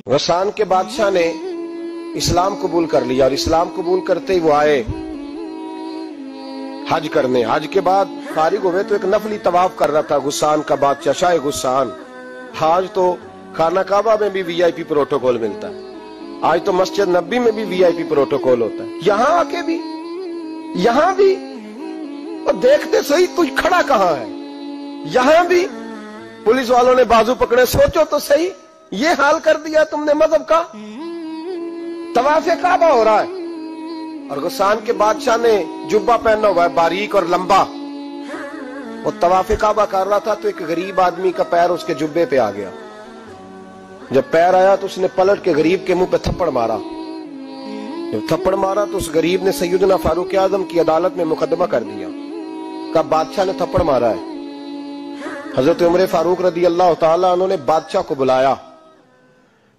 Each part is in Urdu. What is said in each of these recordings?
غسان کے بادشاہ نے اسلام قبول کر لیا، اور اسلام قبول کرتے ہی وہ آئے حج کرنے۔ حج کے بعد فارغ ہوئے تو ایک نفلی طواف کر رہا تھا غسان کا بادشاہ، شاہ غسان۔ آج تو خانہ کعبہ میں بھی وی آئی پی پروٹوکول ملتا ہے، آج تو مسجد نبی میں بھی وی آئی پی پروٹوکول ہوتا ہے، یہاں آ کے بھی، یہاں بھی اور دیکھتے صحیح تو کھڑا کہاں ہے، یہاں بھی پولیس والوں نے بازو پکڑے۔ سوچو تو صحیح، یہ حال کر دیا تم نے مذہب کا۔ طواف کعبہ ہو رہا ہے اور غسان کے بادشاہ نے جبہ پہنا ہوا ہے باریک اور لمبا، وہ طواف کعبہ کر رہا تھا تو ایک غریب آدمی کا پیر اس کے جبے پہ آ گیا۔ جب پیر آیا تو اس نے پلٹ کے غریب کے منہ پہ تھپڑ مارا۔ جب تھپڑ مارا تو اس غریب نے سیدنا فاروق اعظم کی عدالت میں مقدمہ کر دیا، کہا بادشاہ نے تھپڑ مارا ہے۔ حضرت عمر فاروق رضی اللہ تعالیٰ عنہ نے بادشاہ کو بلایا،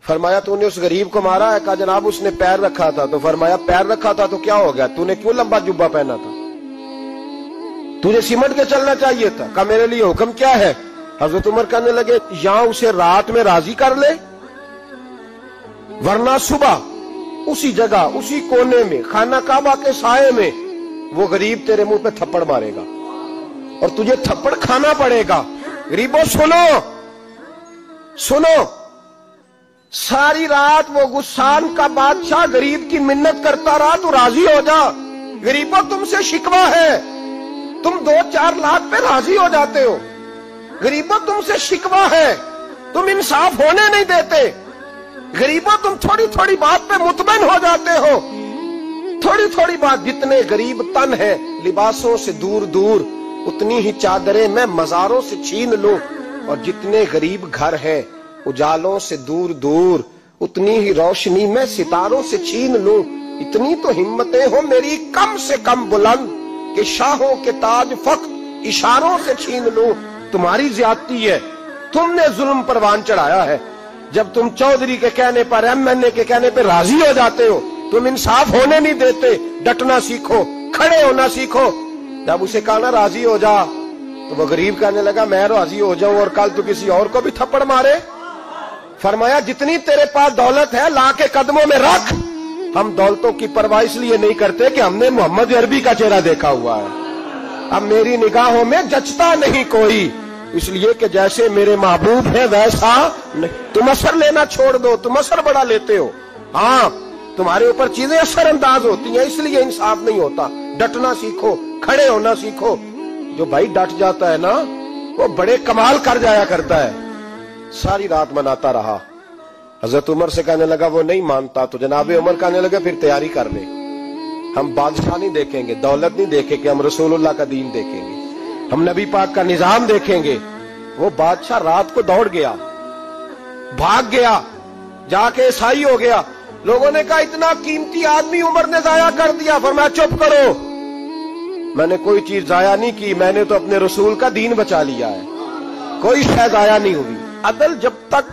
فرمایا تو نے اس غریب کو مارا ہے؟ کہا جناب اس نے پیر رکھا تھا۔ تو فرمایا پیر رکھا تھا تو کیا ہو گیا، تو نے کیوں لمبا جبہ پہنا تھا، تجھے سمٹ کے چلنا چاہیے تھا۔ کہا میرے لیے حکم کیا ہے؟ حضرت عمر کہنے لگے یہاں اسے رات میں راضی کر لے، ورنہ صبح اسی جگہ اسی کونے میں خانہ کعبہ کے سائے میں وہ غریب تیرے منہ پہ تھپڑ مارے گا اور تجھے تھپڑ کھانا پڑے گا۔ غریبوں سنو سنو، ساری رات وہ غسان کا بادشاہ غریب کی منت کرتا رہا تو راضی ہو جا۔ غریبوں تم سے شکوہ ہے، تم 2-4 لاکھ پہ راضی ہو جاتے ہو۔ غریبوں تم سے شکوہ ہے، تم انصاف ہونے نہیں دیتے۔ غریبوں تم تھوڑی تھوڑی بات پہ مطمئن ہو جاتے ہو، تھوڑی تھوڑی بات۔ جتنے غریب تن ہے لباسوں سے دور دور، اتنی ہی چادریں میں مزاروں سے چھین لوں، اور جتنے غریب گھر ہیں اجالوں سے دور دور، اتنی ہی روشنی میں ستاروں سے چھین لوں۔ اتنی تو ہمتیں ہو میری کم سے کم بلند کہ شاہوں کے تاج فقط اشاروں سے چھین لوں۔ تمہاری زیادتی ہے، تم نے ظلم پروان چڑھایا ہے۔ جب تم چودھری کے کہنے پر، ایم این اے کے کہنے پہ راضی ہو جاتے ہو، تم انصاف ہونے نہیں دیتے۔ ڈٹنا سیکھو، کھڑے ہونا سیکھو۔ جب اسے کہا نا راضی ہو جا تو وہ غریب کہنے لگا میں راضی ہو جاؤں اور کل تو کسی اور کو بھی تھپڑ مارے؟ فرمایا جتنی تیرے پاس دولت ہے لا کے قدموں میں رکھ۔ ہم دولتوں کی پرواہ اس لیے نہیں کرتے کہ ہم نے محمد عربی کا چہرہ دیکھا ہوا ہے، اب میری نگاہوں میں جچتا نہیں کوئی، اس لیے کہ جیسے میرے محبوب ہے ویسا نہیں۔ تم اثر لینا چھوڑ دو، تم اثر بڑا لیتے ہو۔ ہاں تمہارے اوپر چیزیں اثر انداز ہوتی ہیں، اس لیے انصاف نہیں ہوتا۔ ڈٹنا سیکھو، کھڑے ہونا سیکھو۔ جو بھائی ڈٹ جاتا ہے نا وہ بڑے کمال کر جایا کرتا ہے۔ ساری رات مناتا رہا۔ حضرت عمر سے کہنے لگا وہ نہیں مانتا، تو جناب عمر کہنے لگا پھر تیاری کر لے، ہم بادشاہ نہیں دیکھیں گے، دولت نہیں دیکھیں گے، ہم رسول اللہ کا دین دیکھیں گے، ہم نبی پاک کا نظام دیکھیں گے۔ وہ بادشاہ رات کو دوڑ گیا، بھاگ گیا، جا کے عیسائی ہو گیا۔ لوگوں نے کہا اتنا قیمتی آدمی عمر نے ضائع کر دیا۔ فرمایا چپ کرو، میں نے کوئی چیز ضائع نہیں کی، میں نے تو اپنے رسول کا دین بچا لیا ہے، کوئی شے ضائع نہیں ہوئی۔ عدل جب تک